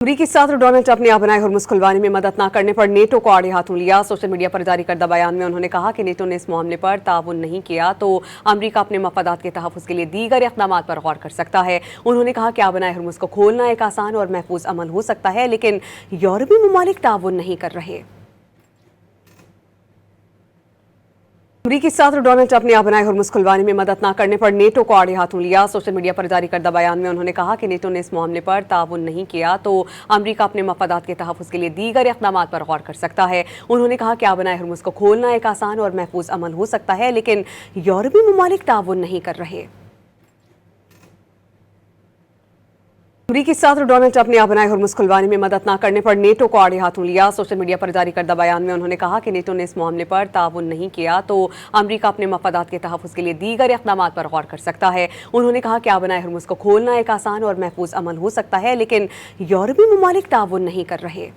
अमरीकी सदर Donald Trump ने बनाए हुर्मुज़ खुलवाने में मदद न करने पर नेटो को आड़े हाथों लिया। सोशल मीडिया पर जारी करदा बयान में उन्होंने कहा कि नेटो ने इस मामले पर ताउन नहीं किया तो अमरीका अपने मफादात के तहफ़्फ़ुज़ के लिए दीगर इक़दामात पर गौर कर सकता है। उन्होंने कहा कि बनाए हुर्मुज़ को खोलना एक आसान और महफूज अमल हो सकता है, लेकिन यूरोपीय ममालिक ताउन नहीं कर रहे। अमरीकी सदर डोनाल्ड ट्रंप ने बनाए हुर्मुज़ खुलवाने में मदद न करने पर नेटो को आड़े हाथों लिया। सोशल मीडिया पर जारी करदा बयान में उन्होंने कहा कि नेटो ने इस मामले पर ताउन नहीं किया तो अमरीका अपने मफादात के तहफ़्फ़ुज़ के लिए दीगर इक़दामात पर गौर कर सकता है। उन्होंने कहा कि बनाए हुर्मुज़ को खोलना एक आसान और महफूज अमल हो सकता है, लेकिन यूरोपीय ममालिक ताउन नहीं कर रहे। अमरीकी सदर डोनाल्ड ट्रंप ने बनाए हुर्मुज़ खुलवाने में मदद न करने पर नेटो को आड़े हाथों लिया। सोशल मीडिया पर जारी करदा बयान में उन्होंने कहा कि नेटो ने इस मामले पर ताउन नहीं किया तो अमरीका अपने मफादात के तहफ़्फ़ुज़ के लिए दीगर इक़दामात पर गौर कर सकता है। उन्होंने कहा कि बनाए हुर्मुज़ को खोलना एक आसान और महफूज अमल हो सकता है, लेकिन यूरोपीय ममालिक ताउन नहीं कर रहे।